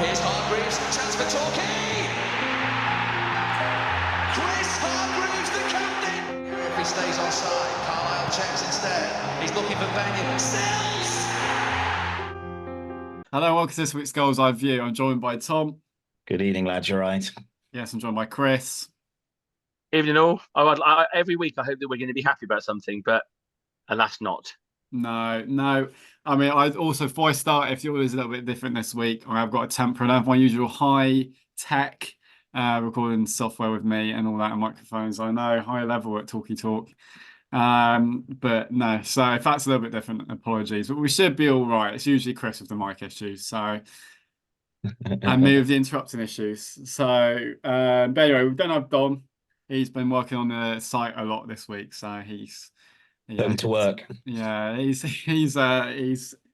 Here's Hargreaves, chance for Torquay! Chris Hargreaves, the captain! If he stays onside, Carlisle checks instead. He's looking for Benyon. Stills! Hello, welcome to this week's Goals Eye View. I'm joined by Tom. Good evening, lads. You're right. Yes, I'm joined by Chris. Evening all. Every week I hope that we're going to be happy about something, but alas not. No. I mean, before I start, if yours is a little bit different this week, I've got a temper and I have my usual high-tech recording software with me and all that, and microphones. I know, high level at Talky Talk. But no, so if that's a little bit different, apologies. But we should be all right. It's usually Chris with the mic issues, so and me with the interrupting issues. So, but anyway, we don't have Don. He's been working on the site a lot this week, so he's Going to work. Yeah, he's taking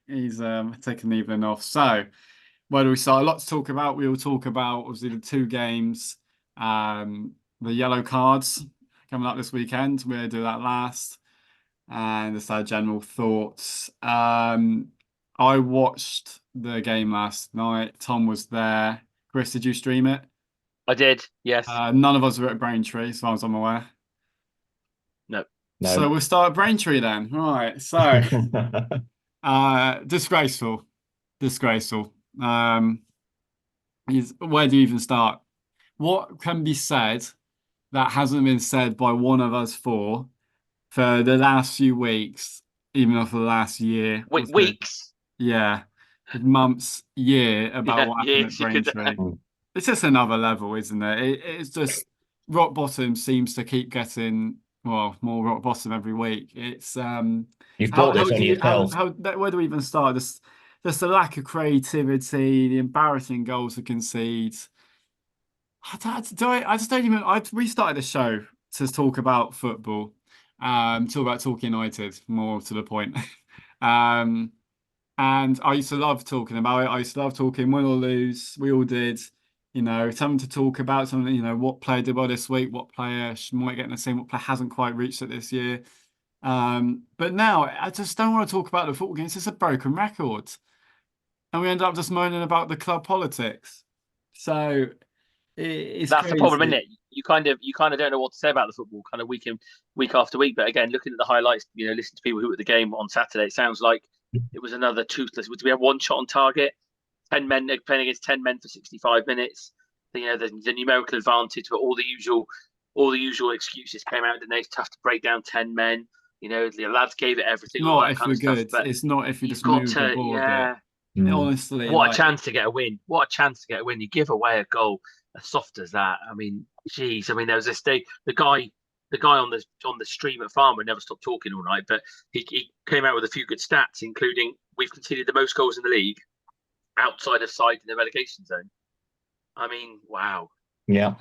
the evening off. So, where do we start? A lot to talk about. We will talk about obviously the two games, the yellow cards coming up this weekend. We'll do that last, and just our general thoughts. I watched the game last night. Tom was there. Chris, did you stream it? I did, yes. None of us were at Braintree, as far as I'm aware. No. So we'll start at Braintree then. Right. So, disgraceful. Where do you even start? What can be said that hasn't been said by one of us four for the last few weeks, even for the last year? Weeks? Yeah. Months, year about what happened at Braintree. It's just another level, isn't it? It's just rock bottom seems to keep getting more rock bottom every week. It's you've brought this on yourself. Where do we even start? Just the lack of creativity, the embarrassing goals to concede. I just don't even. I restarted the show to talk about football, talk about Talking United, more to the point. And I used to love talking about it. I used to love talking win or lose. We all did. Something to talk about, something, what player did well this week, what player might get in the same, what player hasn't quite reached it this year. But now I just don't want to talk about the football game. It's just a broken record. And we end up just moaning about the club politics. So it's that's crazy. The problem, isn't it? You kind of don't know what to say about the football kind of week after week. But again, looking at the highlights, listening to people who were at the game on Saturday, it sounds like it was another toothless. We have one shot on target. 10 men playing against 10 men for 65 minutes. The numerical advantage, but all the usual excuses came out. Didn't they? It's tough to break down 10 men. The lads gave it everything. Not if you're good. It's not if you just move the ball a bit. Honestly, what a chance to get a win! What a chance to get a win! You give away a goal as soft as that. I mean, geez. I mean, there was this day. The guy on the stream at Farmer never stopped talking all night, but he came out with a few good stats, including we've conceded the most goals in the league outside of side in the relegation zone. I mean, wow. Yeah.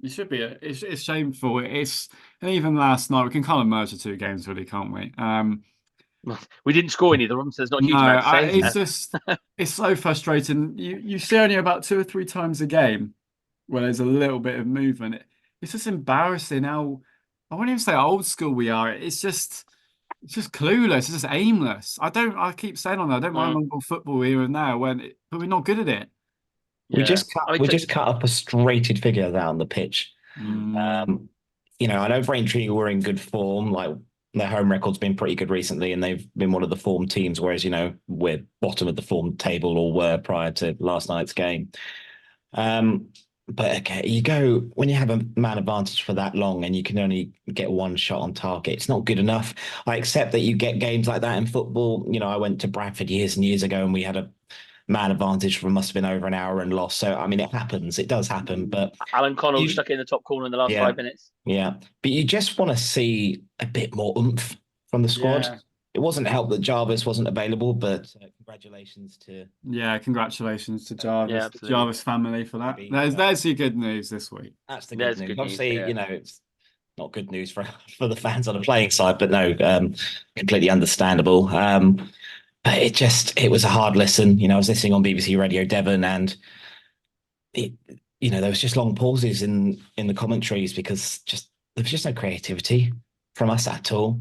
It should be. It's shameful. And even last night, we can kind of merge the two games, really, can't we? We didn't score any of them, so there's not a huge amount to say. It's just, it's so frustrating. You see only about 2 or 3 times a game where there's a little bit of movement. It's just embarrassing how, I wouldn't even say how old school we are. It's just clueless. It's just aimless. I keep saying I don't mind football here and there but we're not good at it. Yeah. We just cut up a frustrated figure out on the pitch. I know Braintree were in good form. Like their home record's been pretty good recently, and they've been one of the form teams. Whereas we're bottom of the form table, or were prior to last night's game. But okay, you go when you have a man advantage for that long and you can only get one shot on target. It's not good enough. I accept that you get games like that in football. I went to Bradford years and years ago and we had a man advantage for must have been over an hour and lost. So, I mean, it happens. It does happen. But Alan Connell stuck in the top corner in the last 5 minutes. Yeah. But you just want to see a bit more oomph from the squad. Yeah. It wasn't helped that Jarvis wasn't available, but congratulations to... Yeah, congratulations to Jarvis, the Jarvis family for that. There's your good news this week. That's the good news. Obviously, it's not good news for the fans on the playing side, but no, completely understandable. But it was a hard listen. I was listening on BBC Radio Devon, and there was just long pauses in the commentaries because there was just no creativity from us at all.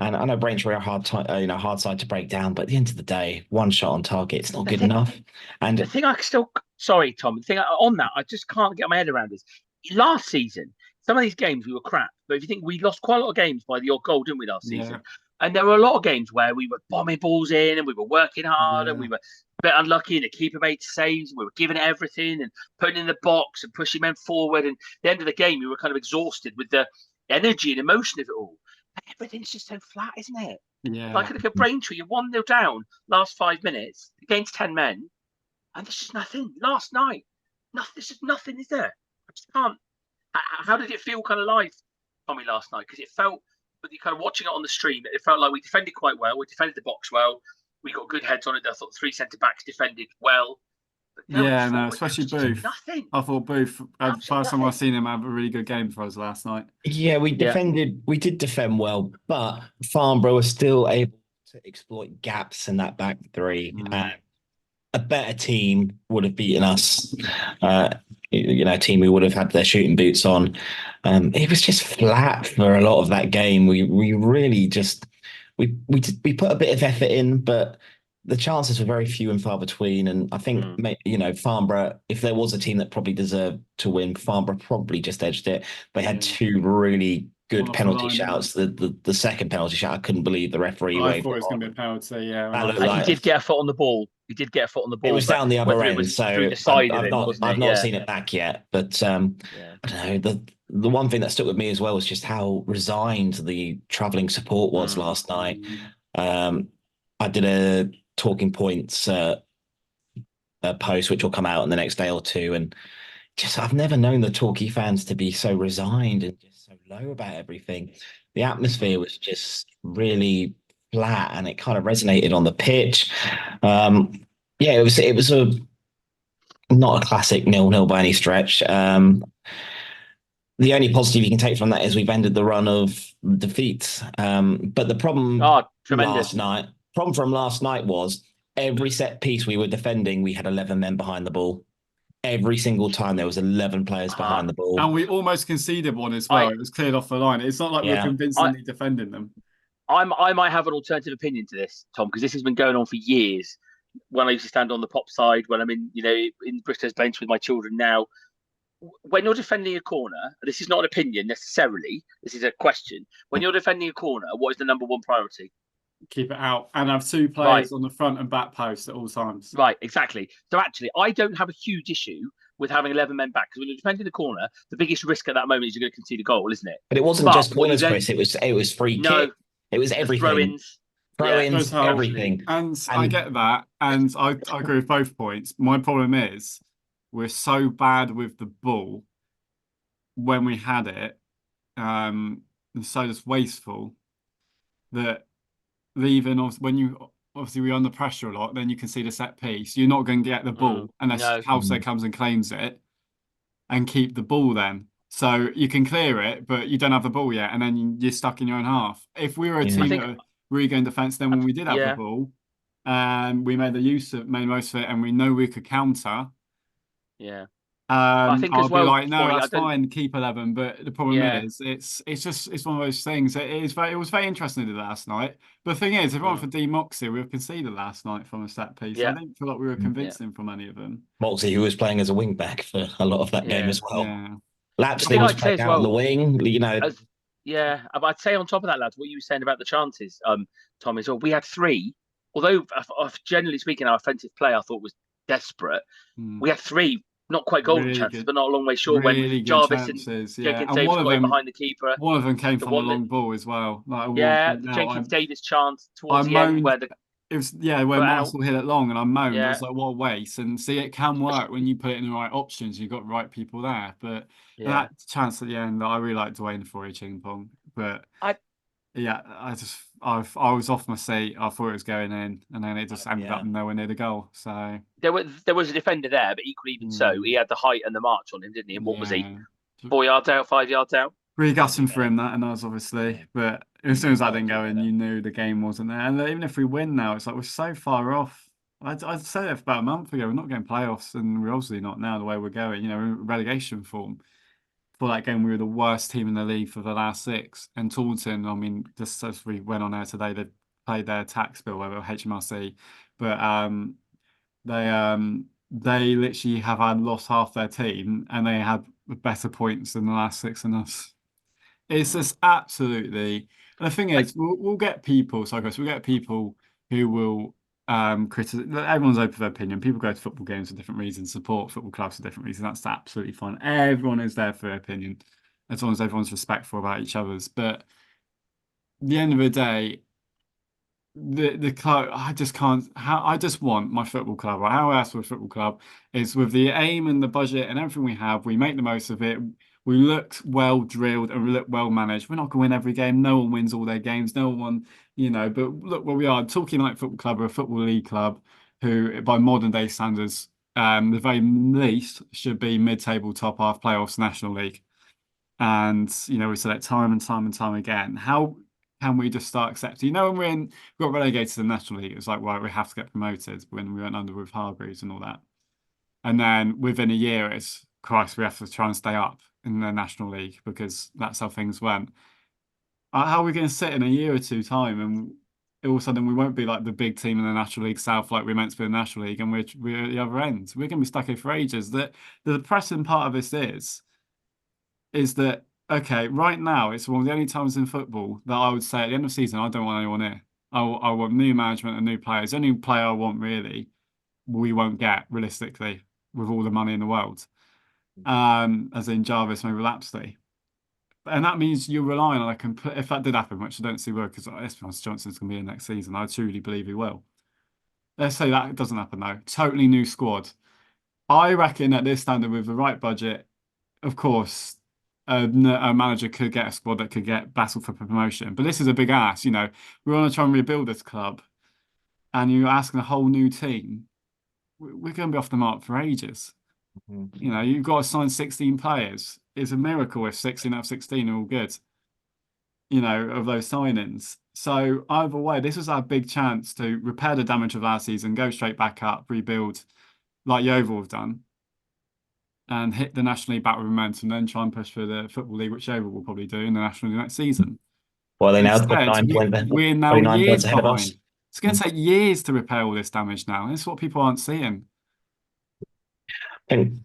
And I know Braintree are hard side to break down, but at the end of the day, one shot on target, it's not good enough. And the thing I still, sorry, Tom, the thing on that, I just can't get my head around is last season, some of these games we were crap, but if you think we lost quite a lot of games by the odd goal, didn't we, last season? And there were a lot of games where we were bombing balls in and we were working hard and we were a bit unlucky and the keeper made saves. We were giving it everything and putting in the box and pushing men forward. And at the end of the game, we were kind of exhausted with the energy and emotion of it all. Everything's just so flat, isn't it? Yeah. Like, look at Braintree, you're 1-0 down last 5 minutes against 10 men, and there's just nothing. Last night, nothing. There's just nothing, is there? I just can't. How did it feel kind of live, Tommy, last night? Because it felt, with you kind of watching it on the stream, it felt like we defended quite well. We defended the box well. We got good heads on it. I thought 3 centre backs defended well. No, especially Booth. Nothing. I thought Booth, first time I've seen him have a really good game for us last night. Yeah, we did defend well, but Farnborough was still able to exploit gaps in that back three. A better team would have beaten us. A team who would have had their shooting boots on. It was just flat for a lot of that game. We really just we put a bit of effort in, but the chances were very few and far between. And I think Farnborough, if there was a team that probably deserved to win, Farnborough probably just edged it. They had 2 really good penalty shouts. The second penalty shout, I couldn't believe the referee. I thought it was going to be a penalty. Yeah, and he did get a foot on the ball. He did get a foot on the ball. It was down the other end, so I've not seen it back yet. But I don't know. The one thing that stuck with me as well was just how resigned the travelling support was last night. I did a talking points a post which will come out in the next day or two, and just I've never known the Torquay fans to be so resigned and just so low about everything. The atmosphere was just really flat, and it kind of resonated on the pitch. It was a not a classic 0-0 by any stretch. The only positive you can take from that is we've ended the run of defeats. But the problem from last night was every set piece we were defending, we had 11 men behind the ball. Every single time there was 11 players behind the ball. And we almost conceded one as well. It was cleared off the line. It's not like we're convincingly defending them. I might have an alternative opinion to this, Tom, because this has been going on for years. When I used to stand on the pop side, when I'm in Bristol's bench with my children now, when you're defending a corner, this is not an opinion necessarily, this is a question. When you're defending a corner, what is the number one priority? Keep it out and have 2 players on the front and back post at all times. Right, exactly. So actually, I don't have a huge issue with having 11 men back, because when you're defending the corner, the biggest risk at that moment is you're going to concede a goal, isn't it? But it wasn't just corners, Chris. It was free kick. It was everything. Throw-ins, everything. And I get that, and I agree with both points. My problem is we're so bad with the ball when we had it, and so just wasteful that leaving when you obviously we're under pressure a lot, then you can see the set piece. You're not going to get the ball unless Halstead comes and claims it and keep the ball then. So you can clear it, but you don't have the ball yet, and then you're stuck in your own half. If we were a team that were really going defence, then when we did have the ball, and we made most of it, and we know we could counter. Yeah. I think I'll be like, no, that's fine, keep 11. But the problem is, it's one of those things. It was very interesting last night. But the thing is, if it weren't for D Moxie, we were conceded last night from a set piece. I didn't feel like we were convincing from any of them. Moxie, who was playing as a wing back for a lot of that game as well. Yeah. Lapsley was playing out on the wing, but I'd say on top of that, lads, what you were saying about the chances, Tom, is we had 3. Although, generally speaking, our offensive play I thought was desperate. We had 3 not quite golden chances, but not a long way short. When Jarvis and Jenkins Davis got behind the keeper. One of them came from a long ball as well. Jenkins Davis chance towards the end where where Marcel hit it long, and I moaned. I was like, what a waste. And see, it can work when you put it in the right options. You've got the right people there. But that chance at the end, I really like Dwayne for a ching pong. But I was off my seat. I thought it was going in, and then it just ended up nowhere near the goal. So there was a defender there, but equally even so, he had the height and the march on him, didn't he? And what was he? 4 yards out, 5 yards out. Really gutting for him that, and I was obviously, but as soon as that didn't go in, you knew the game wasn't there. And even if we win now, it's like we're so far off. I'd say that about a month ago. We're not getting playoffs, and we're obviously not now the way we're going. Relegation form. for that game, we were the worst team in the league for the last 6. And Taunton, I mean, just as we went on air today, they played their tax bill over HMRC, but they literally have had lost half their team, and they had better points than the last 6 than us. It's just absolutely. And the thing is, we'll get people, we'll get people who will criticize. Everyone's open for their opinion. People go to football games for different reasons, support football clubs for different reasons. That's absolutely fine. Everyone is there for their opinion, as long as everyone's respectful about each other's. But at the end of the day, the club, I just can't. I just want my football club, or how I ask for a football club, is with the aim and the budget and everything we have, we make the most of it. We look well drilled and we look well managed. We're not going to win every game. No one wins all their games. No one, but look where we are. Talking like Football Club or a Football League club who, by modern day standards, the very least should be mid-table, top half playoffs, National League. And, we said it time and time and time again. How can we just start accepting? When we got relegated to the National League, it was like, right, we have to get promoted when we went under with Hargreaves and all that. And then within a year, it's, Christ, we have to try and stay up in the National League because that's how things went. How are we going to sit in a year or 2 time and all of a sudden we won't be like the big team in the National League South like we're meant to be in the National League, and we're at the other end? We're going to be stuck here for ages. The depressing part of this is that, okay, right now it's one of the only times in football that I would say at the end of the season, I don't want anyone here. I want new management and new players. The only player I want really, we won't get realistically with all the money in the world. As in Jarvis, maybe Lapsley. And that means you're relying on if that did happen, which I don't see will, because Esperance Johnson's going to be in next season. I truly believe he will. Let's say that doesn't happen though. Totally new squad. I reckon at this standard, with the right budget, of course, a manager could get a squad that could get battle for promotion. But this is a big ask. We want to try and rebuild this club, and you're asking a whole new team. We're going to be off the mark for ages. You've got to sign 16 players. It's a miracle if 16 out of 16 are all good, of those signings. So either way, this was our big chance to repair the damage of last season, go straight back up, rebuild like Yeovil have done, and hit the National League back with momentum, then try and push for the Football League, which Yeovil will probably do in the National League next season. Well, they now we're now years ahead of us. behind. It's going to take years to repair all this damage now. And it's what people aren't seeing. I think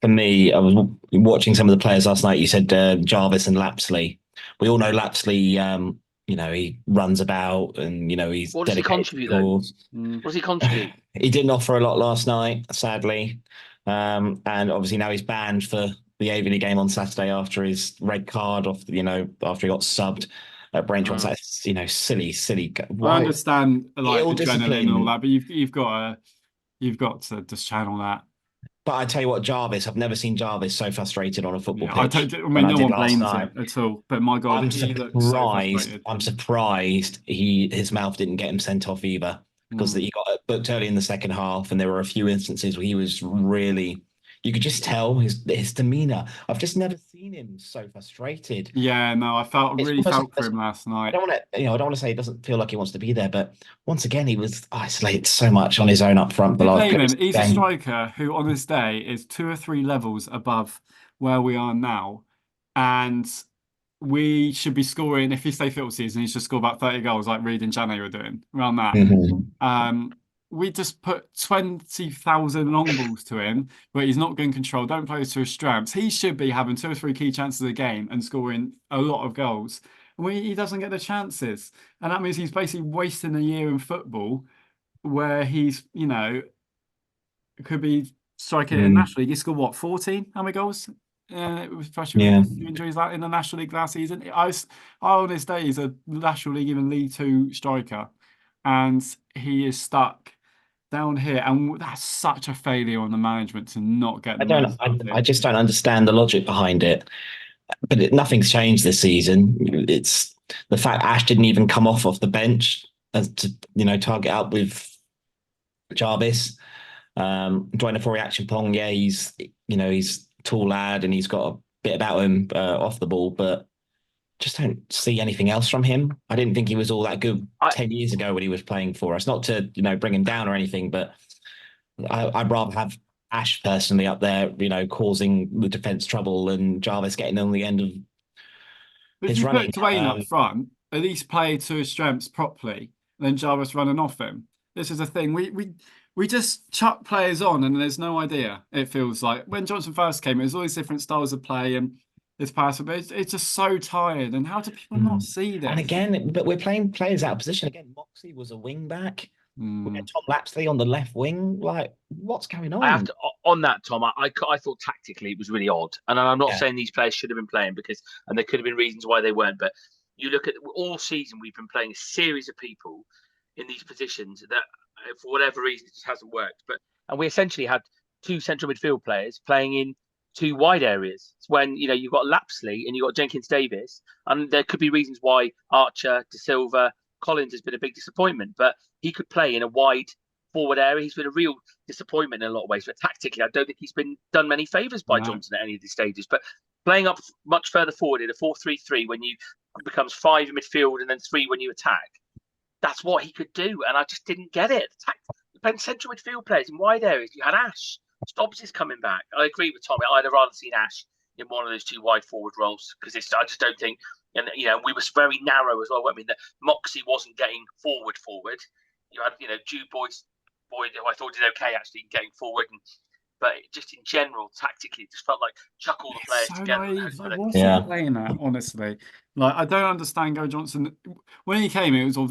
for me, I was watching some of the players last night. You said Jarvis and Lapsley. We all know Lapsley, he runs about and, he's what does he contribute then? What does he contribute? He didn't offer a lot last night, sadly. And obviously now he's banned for the Aveney game on Saturday after his red card after he got subbed at Braintree on Saturday. Silly. I understand like adrenaline and all that, but you've got to just channel that. But I tell you what, Jarvis, I've never seen Jarvis so frustrated on a football pitch. No one blames him at all. But my God, I'm surprised his mouth didn't get him sent off either, because he got booked early in the second half, and there were a few instances where he was really. You could just tell his demeanor. I've just never seen him so frustrated. Yeah, no, I really felt for him last night. I don't want to say he doesn't feel like he wants to be there, but once again, he was isolated so much on his own up front. He's a striker who, on this day, is 2 or 3 levels above where we are now, and we should be scoring. If he stay fit all season, he should score about 30 goals, like Reed and Janney were doing around that. Mm-hmm. We just put 20,000 long balls to him where he's not getting control, don't play to his strengths. He should be having 2 or 3 key chances a game and scoring a lot of goals. And he doesn't get the chances. And that means he's basically wasting a year in football where he's, could be striking in the National League. He scored, what, 14? How many goals? Especially with injuries in the National League last season. I on this day, he's a National League, even League 2 striker. And he is stuck down here, and that's such a failure on the management to not get. I just don't understand the logic behind it. But nothing's changed this season. It's the fact Ash didn't even come off the bench to target up with Jarvis. Joining for reaction Pong, he's a tall lad and he's got a bit about him off the ball, but just don't see anything else from him. I didn't think he was all that good 10 years ago when he was playing for us. Not to bring him down or anything, but I'd rather have Ash personally up there, causing the defence trouble, and Jarvis getting on the end of But if his you running. put Dwayne up front, at least play to his strengths properly, and then Jarvis running off him. This is the thing. We just chuck players on, and there's no idea. It feels like when Johnson first came, it was all these different styles of play, and it's passable. But it's just so tired. And how do people not see this? And again, but we're playing players out of position again. Moxie was a wing back. We got Tom Lapsley on the left wing. Like, what's going on? I have to on that, Tom. I thought tactically it was really odd, and I'm not saying these players should have been playing and there could have been reasons why they weren't. But you look at all season, we've been playing a series of people in these positions that, for whatever reason, it just hasn't worked. And we essentially had two central midfield players playing in two wide areas. It's when you've got Lapsley and you've got Jenkins Davis, and there could be reasons why Archer, De Silva, Collins has been a big disappointment, but he could play in a wide forward area. He's been a real disappointment in a lot of ways, but tactically, I don't think he's been done many favours by Johnson at any of these stages. But playing up much further forward in a 4-3-3 when you becomes 5 in midfield and then 3 when you attack, that's what he could do, and I just didn't get it. Playing central midfield players in wide areas, you had Ash. Stobbs is coming back. I agree with Tommy. I'd have rather seen Ash in one of those 2 wide forward roles because I just don't think. And we were very narrow as well. I mean, that Moxie wasn't getting forward. You had Jude Boyd, who I thought did okay actually getting forward, but just in general, tactically, it just felt like chuck all the players together. Naive. Like, what's he playing at? Honestly, like I don't understand Gary Johnson. When he came, it was all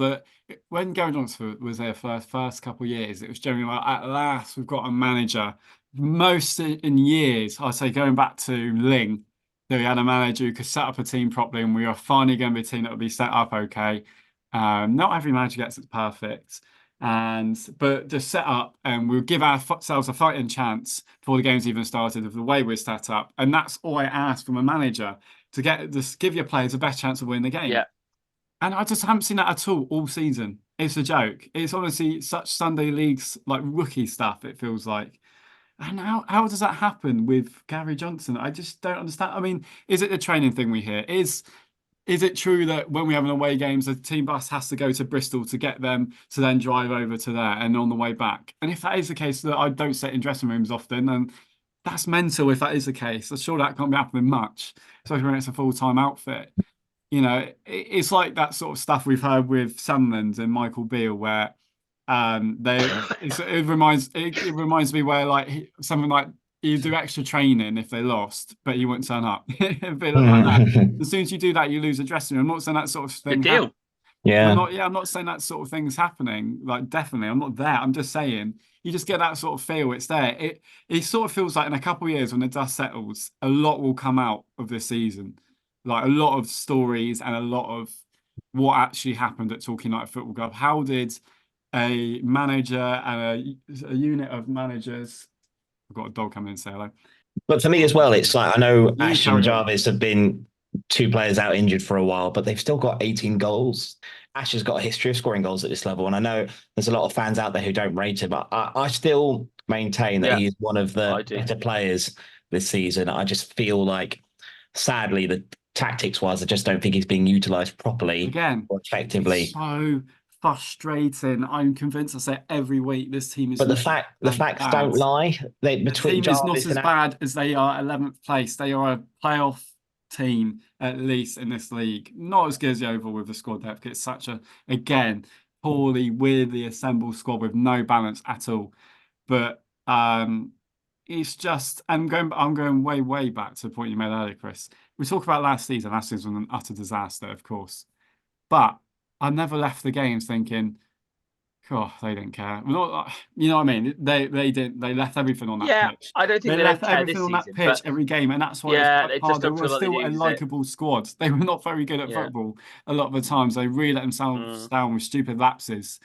when Gary Johnson was there for the first couple of years, it was generally like, at last we've got a manager. Most in years, I'd say going back to Ling, that we had a manager who could set up a team properly, and we are finally going to be a team that will be set up okay. Not every manager gets it perfect. But just set up, and we'll give ourselves a fighting chance before the game's even started of the way we're set up. And that's all I ask from a manager, to give your players the best chance of winning the game. Yeah. And I just haven't seen that at all season. It's a joke. It's honestly such Sunday leagues, like rookie stuff, it feels like. And how does that happen with Gary Johnson? I just don't understand. I mean, is it the training thing we hear? Is it true that when we have an away games, the team bus has to go to Bristol to get them to then drive over to there and on the way back? And if that is the case, that I don't sit in dressing rooms often, and that's mental if that is the case. I'm sure that can't be happening much, especially when it's a full-time outfit. It's like that sort of stuff we've heard with Sunderland and Michael Beale, where it reminds me where like something like you do extra training if they lost, but you wouldn't turn up. A bit like that. As soon as you do that, you lose a dressing room. I'm not saying that sort of thing. Good deal. I'm not saying that sort of thing's happening. Like, definitely, I'm not there. I'm just saying you just get that sort of feel. It's there. It sort of feels like in a couple of years, when the dust settles, a lot will come out of this season. Like a lot of stories and a lot of what actually happened at Talking Like Football Club. How did a manager and a unit of managers? I've got a dog coming in, say hello. But for me as well, it's like, I know Ash and Jarvis have been 2 players out injured for a while, but they've still got 18 goals. Ash has got a history of scoring goals at this level, and I know there's a lot of fans out there who don't rate him, but I still maintain that he's one of the better players this season. I just feel like, sadly, the tactics-wise, I just don't think he's being utilised properly or effectively. So frustrating. I'm convinced I say it every week. This team is. But the facts don't lie. The team is not as bad as they are 11th place. They are a playoff team at least in this league. Not as good as the overall with the squad depth. It's such again poorly, weirdly assembled squad with no balance at all. But it's just. I'm going way back to the point you made earlier, Chris. We talk about last season. Last season was an utter disaster, of course, but I never left the games thinking, "Oh, they didn't care." Not, you know what I mean? They didn't. They left everything on that pitch. I don't think they left everything on that pitch every game, and that's why they were still a likeable squad. They were not very good at football a lot of the times. They really let themselves down with stupid lapses.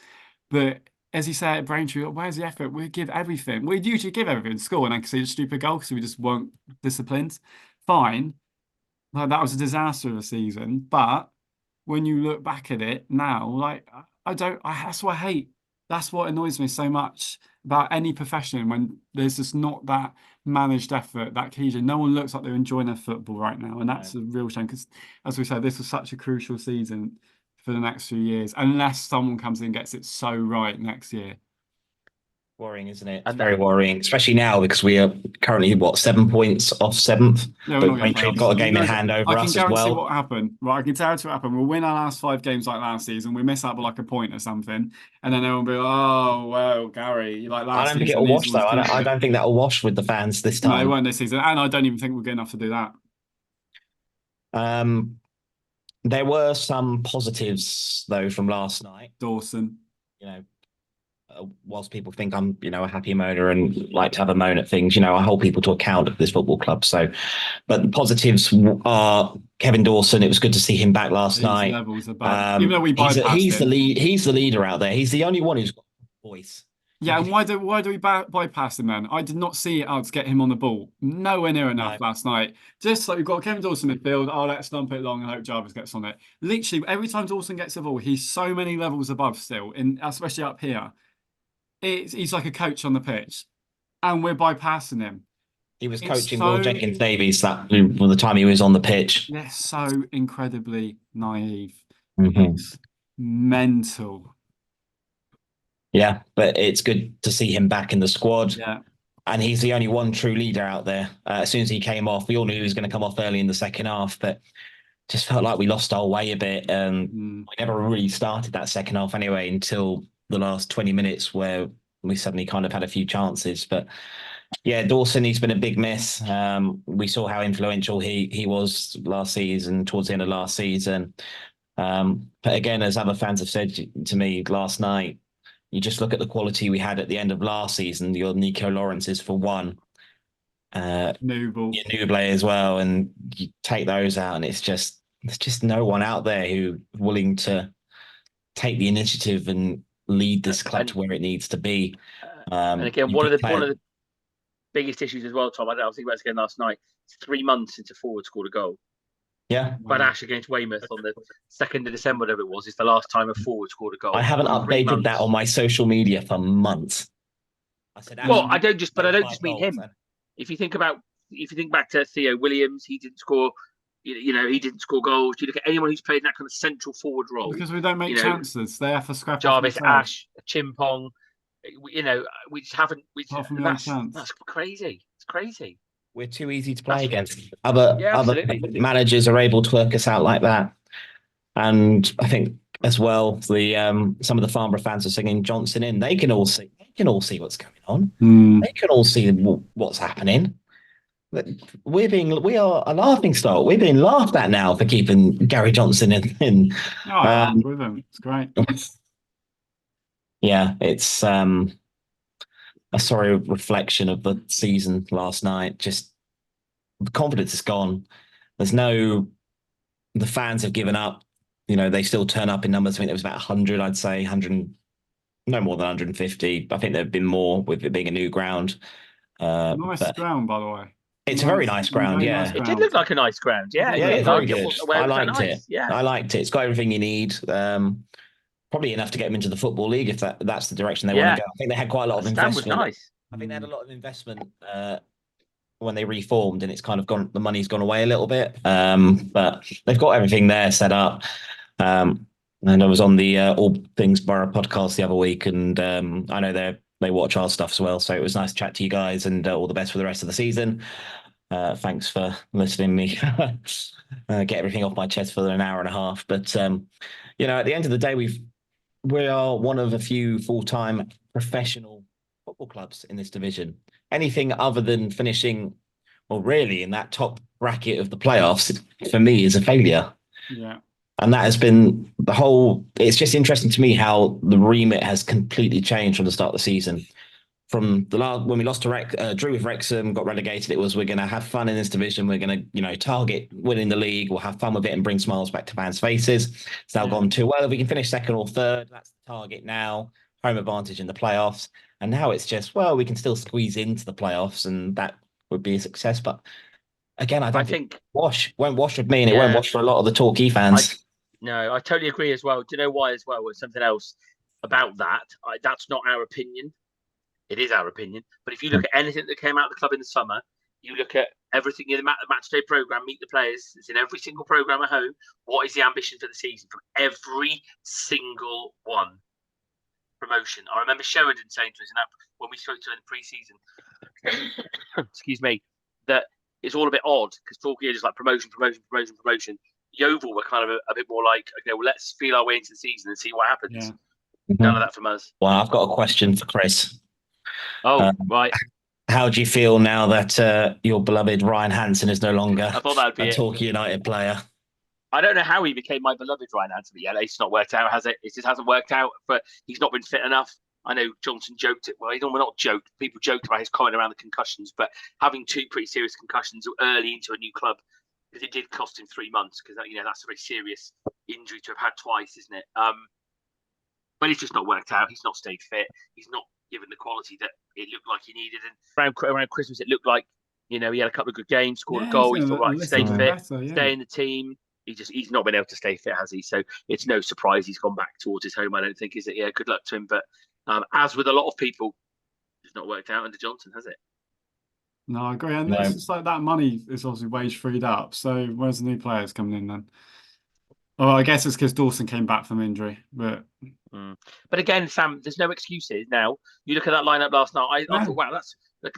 But as you say at Braintree, where's the effort? We give everything. We usually give everything. Score and then concede a stupid goal because we just weren't disciplined. Fine. Like, that was a disaster of a season, but when you look back at it now, like that's what I hate. That's what annoys me so much about any profession, when there's just not that managed effort, that cohesion. No one looks like they're enjoying their football right now, and that's a real shame, because, as we said, this was such a crucial season for the next few years, unless someone comes in and gets it so right next year. Worrying, isn't it? It's And very worrying, especially now because we are currently 7 points off 7th. Yeah, we're not But getting we've got a game in playoffs. hand over I can us as guarantee well. what happened. Right, I can tell you what happened. We'll win our last 5 games like last season. We miss out by like a point or something, and then everyone will be like, "Oh, well, Gary, like last I don't season." think it'll wash though. I don't think that'll wash with the fans this No, it time. won't this season, and I don't even think we're good enough to do that. There were some positives though from last night. Dawson. You know, whilst people think I'm, a happy moaner and like to have a moan at things, I hold people to account at this football club. So, but the positives are Kevin Dawson. It was good to see him back last night. Levels above. Even though we bypassed he's the him. lead. He's the leader out there. He's the only one who's got a voice. Yeah, and why do we bypass him then? I did not see it out to get him on the ball. Nowhere near enough last night. Just like we've got Kevin Dawson midfield. Oh, let's stump it long and hope Jarvis gets on it. Literally, every time Dawson gets the ball, he's so many levels above still, especially up here. He's like a coach on the pitch, and we're bypassing him. He was coaching Will Jenkins Davies from the time he was on the pitch. Yeah, so incredibly naive. Mm-hmm. It's mental. Yeah, but it's good to see him back in the squad. Yeah. And he's the only one true leader out there. As soon as he came off, we all knew he was going to come off early in the second half, but just felt like we lost our way a bit. We never really started that second half anyway until the last 20 minutes where we suddenly kind of had a few chances. But yeah, Dawson, he's been a big miss. We saw how influential he was last season, towards the end of last season. But again, as other fans have said to me last night, you just look at the quality we had at the end of last season. Your Nico Lawrence's for one. Noble. Your Nuble as well. And you take those out and there's just no one out there who willing to take the initiative and lead this club to where it needs to be. And again, one of the biggest issues as well, Tom, I was thinking about this again last night. It's 3 months since a forward scored a goal. Yeah. Badash against Weymouth on the 2nd of December, whatever it was, is the last time a forward scored a goal. I haven't updated that on my social media for months. I said, I don't just mean him. If you think back to Theo Williams, he didn't score. He didn't score goals. You look at anyone who's played in that kind of central forward role. Because we don't make chances. They have to scrap. Jarvis, Ash, Chimpong. We just haven't. That's crazy. It's crazy. We're too easy to play against. Other managers are able to work us out like that. And I think as well, some of the Farnborough fans are singing Johnson in. They can all see what's going on. They can all see what's happening. We are a laughing stock. We're being laughed at now for keeping Gary Johnson in. I'm with him. It's great. Yeah, it's a sorry reflection of the season last night. Just the confidence is gone. The fans have given up. They still turn up in numbers. I think there was about 100, I'd say 100, no more than 150. I think there have been more with it being a new ground. Nice ground, by the way. It's a very nice ground, yeah. Nice ground. It did look like a nice ground, yeah. Yeah, very good. I liked it. Yeah. I liked it. It's got everything you need. Probably enough to get them into the Football League if that's the direction they want to go. I think they had quite a lot of investment. Was nice. I think they had a lot of investment when they reformed, and it's kind of gone. The money's gone away a little bit, but they've got everything there set up. And I was on the All Things Borough podcast the other week, and I know they watch our stuff as well. So it was nice to chat to you guys, and all the best for the rest of the season. Thanks for listening to me get everything off my chest for an hour and a half. But at the end of the day, we are one of a few full-time professional football clubs in this division. Anything other than finishing, really in that top bracket of the playoffs, for me, is a failure. Yeah. And that has been it's just interesting to me how the remit has completely changed from the start of the season. From when we lost to drew with Wrexham, got relegated, it was we're going to have fun in this division. We're going to, target winning the league. We'll have fun with it and bring smiles back to fans' faces. It's now gone too well. If we can finish second or third, that's the target now. Home advantage in the playoffs. And now it's just, we can still squeeze into the playoffs and that would be a success. But again, I think won't wash with me and it won't wash for a lot of the Torquay fans. I totally agree as well. Do you know why as well? It's something else about that. That's not our opinion. It is our opinion. But if you look at anything that came out of the club in the summer, you look at everything in the match day programme, meet the players. It's in every single programme at home. What is the ambition for the season from every single one? promotion. I remember Sheridan saying to us when we spoke to him in the pre-season, excuse me, that it's all a bit odd because Torquay are just like promotion. Yeovil were kind of a bit more like, okay, well, let's feel our way into the season and see what happens. Yeah. None of that from us. Well, I've got a question for Chris. Oh, right. How do you feel now that your beloved Ryan Hansen is no longer I thought that'd be a it. Torquay United player? I don't know how he became my beloved Ryan Hansen, but yeah, it's not worked out, has it? It just hasn't worked out. But he's not been fit enough. I know Johnson joked it. Well, we're not joked. People joked about his comment around the concussions, but having 2 pretty serious concussions early into a new club, because it did cost him 3 months, because that's a very serious injury to have had twice, isn't it? But it's just not worked out. He's not stayed fit. He's not given the quality that it looked like he needed. And around Christmas, it looked like he had a couple of good games, scored a goal. He thought, right, stay fit, stay in the team. He's not been able to stay fit, has he? So it's no surprise he's gone back towards his home, I don't think, is it? Yeah, good luck to him. But as with a lot of people, it's not worked out under Johnson, has it? No, I agree. And it's just like that money is obviously wage freed up. So where's the new players coming in then? Well, I guess it's because Dawson came back from injury, but again, Sam, there's no excuses now. You look at that lineup last night. I thought, wow,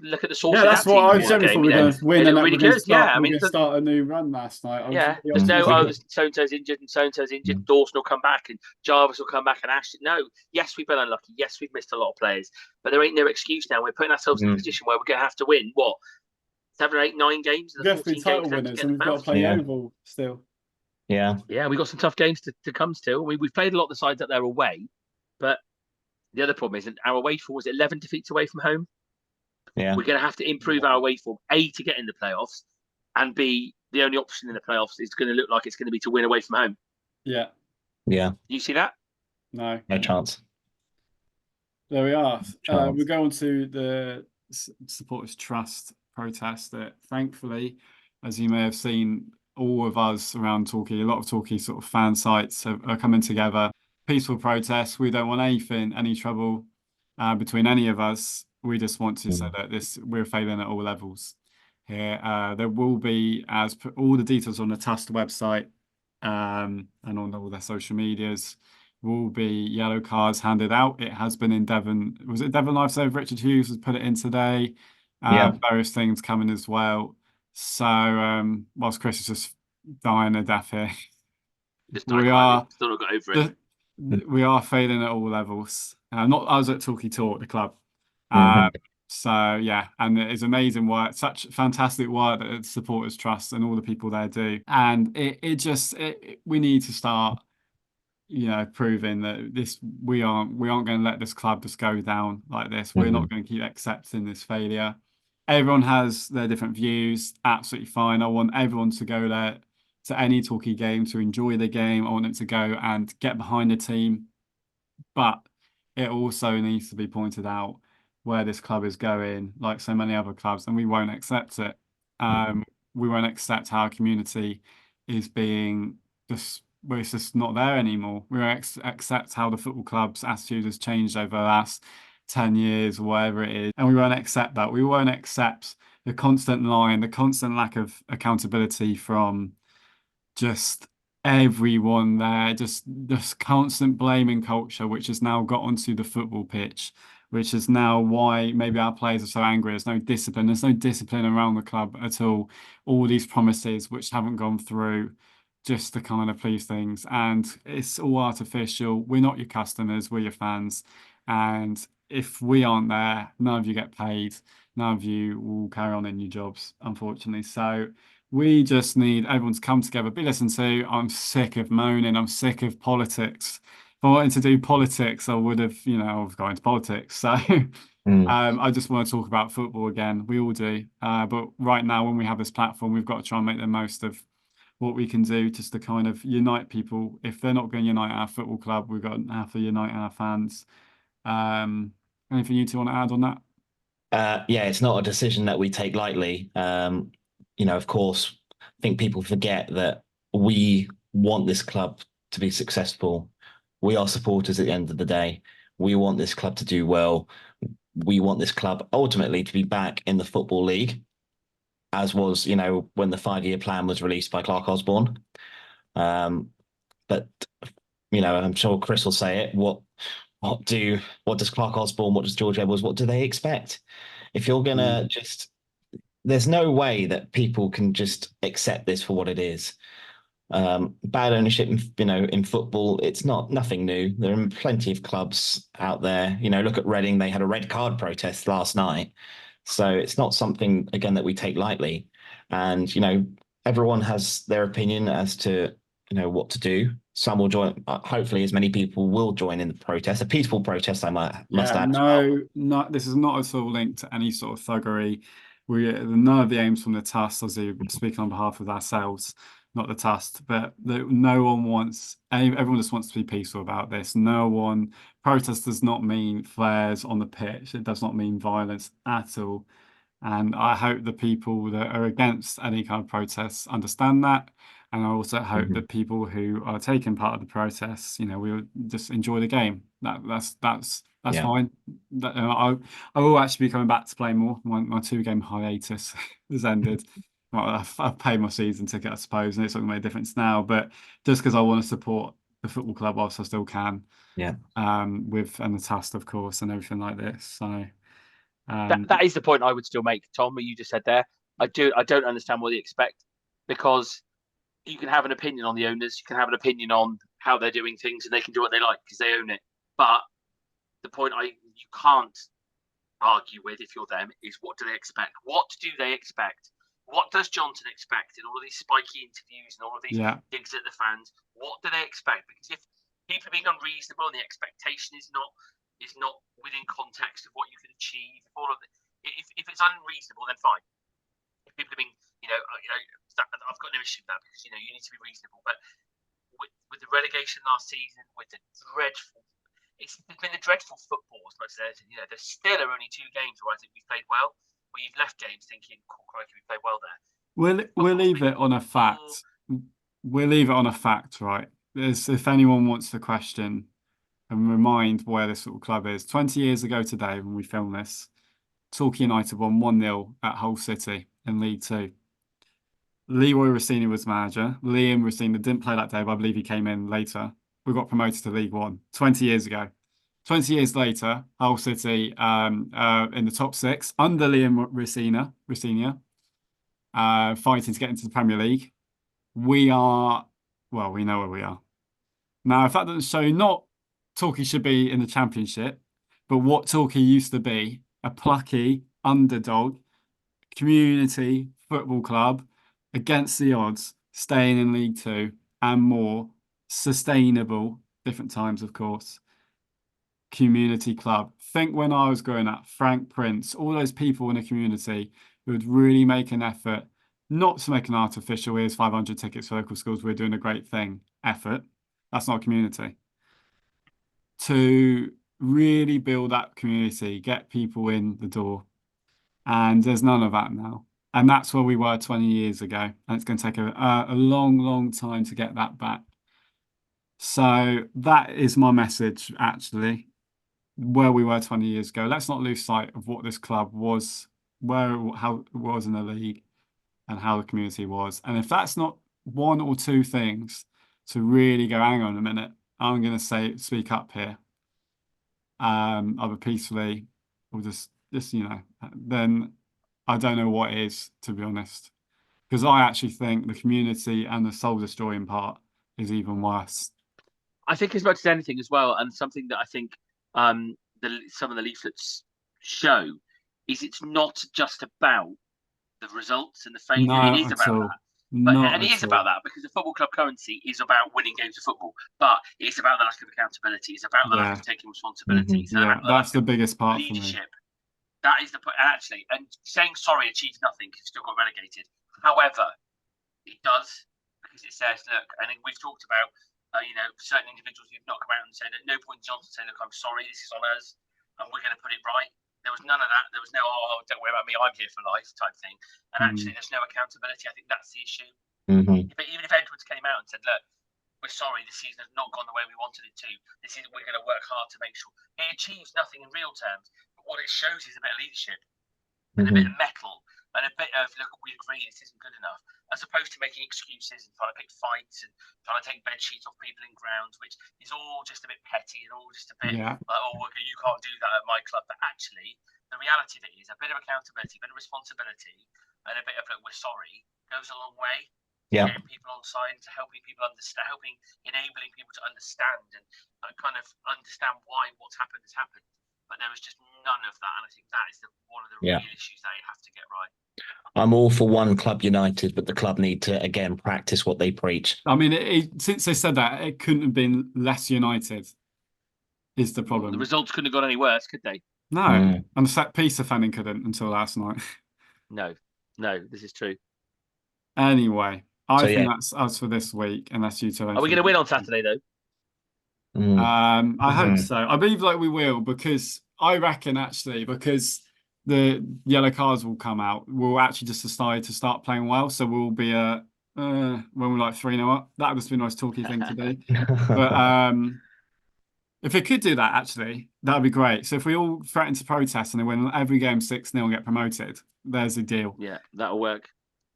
look at the source. Yeah, that's what I generally thought. We're going to win, and then we're going to start a new run last night. There's no so and so's injured and so and so's injured. Dawson will come back and Jarvis will come back and Ashton. No, yes, we've been unlucky. Yes, we've missed a lot of players, but there ain't no excuse now. We're putting ourselves in a position where we're going to have to win 7, 8, 9 games. We're definitely title winners, and we've got to play Oval still. Yeah, we've got some tough games to come still. We've played a lot of the sides up there away, but the other problem is our away form was 11 defeats away from home. Yeah, we're going to have to improve our away form, A, to get in the playoffs, and B, the only option in the playoffs is going to look like it's going to be to win away from home. Yeah. You see that? No chance. There we are. We're going to the Supporters Trust protest that, thankfully, as you may have seen, all of us around Torquay, a lot of Torquay sort of fan sites are coming together. Peaceful protest. We don't want any trouble between any of us. We just want to say that we're failing at all levels here. There will be, as per all the details on the Trust website and on all their social medias, will be yellow cards handed out. It has been in Devon. Was it Devon Lifesave? Richard Hughes has put it in today. Various things coming as well. So whilst Chris is just dying a death here, still not got over it. We are failing at all levels. Not us at Torquay Talk, the club. So yeah, and it is amazing work, such fantastic work that the Supporters Trust and all the people there do. And we need to start, proving that we aren't going to let this club just go down like this. We're not going to keep accepting this failure. Everyone has their different views. Absolutely fine. I want everyone to go there to any Torquay game to enjoy the game. I want them to go and get behind the team, but it also needs to be pointed out where this club is going, like so many other clubs, and we won't accept it. We won't accept how our community is being it's just not there anymore. We won't accept how the football club's attitude has changed over the last 10 years, or whatever it is, and we won't accept that. We won't accept the constant lying, the constant lack of accountability from just everyone there, just this constant blaming culture, which has now got onto the football pitch, which is now why maybe our players are so angry. There's no discipline. There's no discipline around the club at all. All these promises which haven't gone through just to kind of please things. And it's all artificial. We're not your customers. We're your fans. And if we aren't there, none of you get paid. None of you will carry on in your jobs, unfortunately. So we just need everyone to come together, be listened to. I'm sick of moaning. I'm sick of politics. If I wanted to do politics, I would have, I've gone into politics. So I just want to talk about football again. We all do. But right now, when we have this platform, we've got to try and make the most of what we can do just to kind of unite people. If they're not going to unite our football club, we've got to have to unite our fans. Anything you two want to add on that? Yeah, it's not a decision that we take lightly. Of course, I think people forget that we want this club to be successful. We are supporters at the end of the day. We want this club to do well. We want this club ultimately to be back in the Football League, as was, when the 5-year plan was released by Clark Osborne. But, I'm sure Chris will say it. What what does Clark Osborne, what does George Edwards, what do they expect? If you're gonna there's no way that people can just accept this for what it is. Bad ownership, in football, it's nothing new. There are plenty of clubs out there. Look at Reading; they had a red card protest last night, so it's not something again that we take lightly. And everyone has their opinion as to what to do. Some will join. Hopefully, as many people will join in the protest. A peaceful protest, I must add as well. No, this is not at all linked to any sort of thuggery. None of the aims from the TUS, obviously speaking on behalf of ourselves, not the TUS, but no one wants, everyone just wants to be peaceful about this. Protest does not mean flares on the pitch. It does not mean violence at all. And I hope the people that are against any kind of protests understand that. And I also hope that people who are taking part of the protests, we just enjoy the game. That's Yeah. fine. I will actually be coming back to play more. My 2-game hiatus has ended. Well, I've paid my season ticket, I suppose, and it's not going to make a difference now. But just because I want to support the football club whilst I still can, Yeah. and the TUS, of course, and everything like this. So that is the point I would still make, Tom. What you just said there, I don't understand what they expect, because you can have an opinion on the owners, you can have an opinion on how they're doing things, and they can do what they like because they own it. But the point you can't argue with if you're them is, what do they expect? What do they expect? What does Johnson expect in all of these spiky interviews and all of these digs at the fans? What do they expect? Because if people are being unreasonable and the expectation is not within context of what you can achieve, if it's unreasonable, then fine. If people are being, I've got no issue with that, because you need to be reasonable. But with the relegation last season, with the dreadful, it's been a dreadful football as much as there still are only 2 games where I think we've played well. Where you've left games thinking, "Oh, crikey, we played well there." We'll leave it on a fact. We'll leave it on a fact, right? If anyone wants to question and remind where this sort of club is, 20 years ago today when we filmed this, Torquay United won 1-0 at Hull City in League Two. Leroy Rossini was manager. Liam Rossini didn't play that day, but I believe he came in later. We got promoted to League One 20 years ago. 20 years later, Hull City in the top 6 under Liam Rossini, fighting to get into the Premier League. We know where we are. Now, if that doesn't show, not Torquay should be in the Championship, but what Torquay used to be, a plucky underdog community football club against the odds, staying in League Two and more, sustainable, different times, of course, community club. Think when I was growing up, Frank Prince, all those people in the community who would really make an effort, not to make an artificial, here's 500 tickets for local schools, we're doing a great thing, effort. That's not community. To really build that community, get people in the door. And there's none of that now. And that's where we were 20 years ago. And it's going to take a long, long time to get that back. So that is my message, actually, where we were 20 years ago. Let's not lose sight of what this club was, how it was in the league, and how the community was. And if that's not one or two things to really go, hang on a minute, I'm going to speak up here, either peacefully or just then I don't know what is, to be honest, because I actually think the community and the soul destroying part is even worse. I think as much as anything as well, and something that I think some of the leaflets show, is it's not just about the results and the fame. No, it is about that. And it is about that, because the football club currency is about winning games of football, but it's about the lack of accountability. It's about the lack of taking responsibility. That's the biggest part leadership. for me. That is the point, actually. And saying sorry achieves nothing because you still got relegated. However, it does, because it says, look, and we've talked about, certain individuals who've not come out and said, at no point Johnson said, look, I'm sorry, this is on us, and we're going to put it right. There was none of that. There was no, oh, don't worry about me, I'm here for life type thing. And actually, there's no accountability. I think that's the issue. Even if Edwards came out and said, look, we're sorry, this season has not gone the way we wanted it to. We're going to work hard to make sure. It achieves nothing in real terms. But what it shows is a bit of leadership and a bit of mettle and a bit of, look, we agree this isn't good enough. as opposed to making excuses and trying to pick fights and trying to take bed sheets off people in grounds, which is all just a bit petty and all just a bit like, oh, well, you can't do that at my club. But actually, the reality of it is a bit of accountability, a bit of responsibility, and a bit of, look, we're sorry, goes a long way. Yeah. Getting people on side, to helping people understand, enabling people to understand and kind of understand why what's happened has happened. But there was just none of that, and I think that is one of the real issues that you have to get right. I'm all for one club united, but the club need to again practice what they preach. I mean, since they said that, it couldn't have been less united. Is the problem? The results couldn't have gone any worse, could they? No, and the set piece offending couldn't until last night. No, this is true. Anyway, I think that's us for this week. Unless you two are we going to win on Saturday though? I hope so. I believe we will, because I reckon actually because the yellow cards will come out, we'll actually just decide to start playing well. So we'll be when we're 3-0 up. That would just be a nice talky thing to do. But if it could do that, actually, that would be great. So if we all threaten to protest and they win every game 6-0 and get promoted, there's a deal. Yeah, that'll work.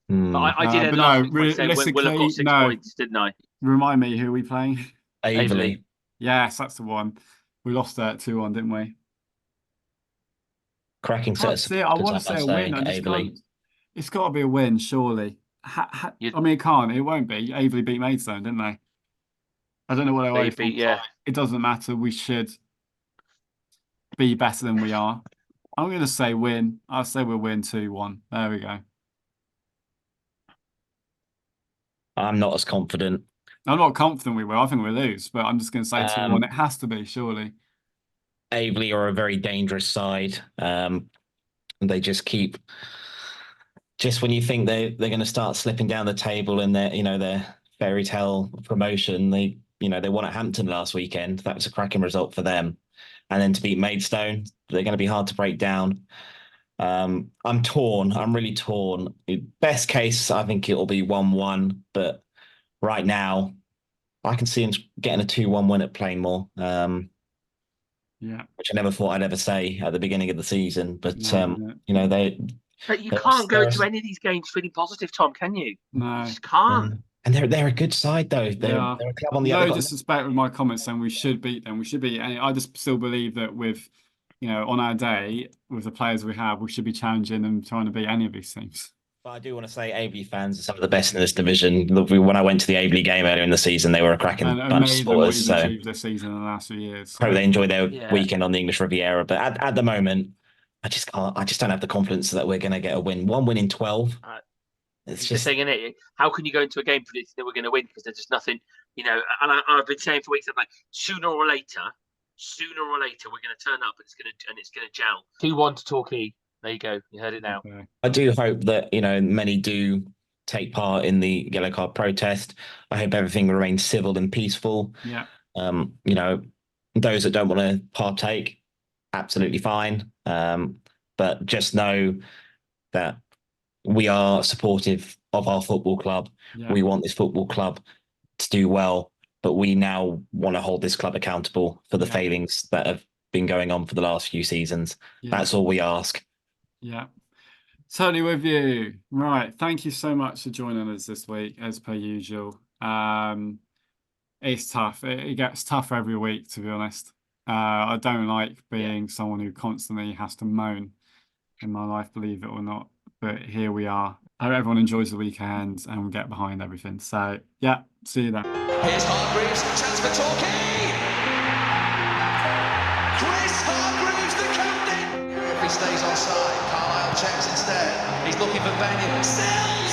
But I did it last week saying we'll have got 6 points, didn't I? Remind me, who are we playing? Averley. Yes, that's the one. We lost that 2-1, didn't we? Cracking set. I want to say a win. It's got to be a win, surely. I mean, it can't. It won't be. Averley beat Maidstone, didn't they? I don't know what they beat. Yeah. It doesn't matter. We should be better than we are. I'm going to say win. I'll say we'll win 2-1. There we go. I'm not as confident. I'm not confident we will. I think we'll lose, but I'm just going to say 2-1. It has to be, surely. Averley are a very dangerous side. They just keep... Just when you think they're going to start slipping down the table in their fairy tale promotion, they won at Hampton last weekend. That was a cracking result for them. And then to beat Maidstone, they're going to be hard to break down. I'm torn. I'm really torn. Best case, I think it'll be 1-1. But right now, I can see them getting a 2-1 win at Plainmoor. Which I never thought I'd ever say at the beginning of the season. But, But you can't go to any of these games feeling positive, Tom, can you? No. You just can't. And they're a good side, though. They're a club on the other. No disrespect with my comments saying we should beat them. We should beat. And I just still believe that with, on our day, with the players we have, we should be challenging and trying to beat any of these teams. But I do want to say Averley fans are some of the best in this division. Look, when I went to the Averley game earlier in the season, they were a cracking bunch of supporters. So achieved this season in the last few years. So. Hope they enjoy their weekend on the English Riviera. But at the moment, I just can't. I just don't have the confidence that we're going to get a win. 1 win in 12. It's just saying, isn't it? How can you go into a game predicting that we're going to win because there's just nothing, And I've been saying for weeks, I'm like, sooner or later, we're going to turn up and it's going to gel. 2-1 to Torquay. There you go. You heard it now. Okay. I do hope that many do take part in the yellow card protest. I hope everything remains civil and peaceful. Yeah. Those that don't want to partake, absolutely fine. But just know that we are supportive of our football club. Yeah. We want this football club to do well, but we now want to hold this club accountable for the failings that have been going on for the last few seasons. Yeah. That's all we ask. Yeah, totally with you. Right. Thank you so much for joining us this week, as per usual. It's tough. It gets tougher every week, to be honest. I don't like being someone who constantly has to moan in my life, believe it or not. But here we are. I hope everyone enjoys the weekend and we get behind everything. So, see you then. Here's Hargreaves, chance for Torquay. Chris Hargreaves, the captain. If he stays on side, Carlisle checks instead. He's looking for Benyon. Still!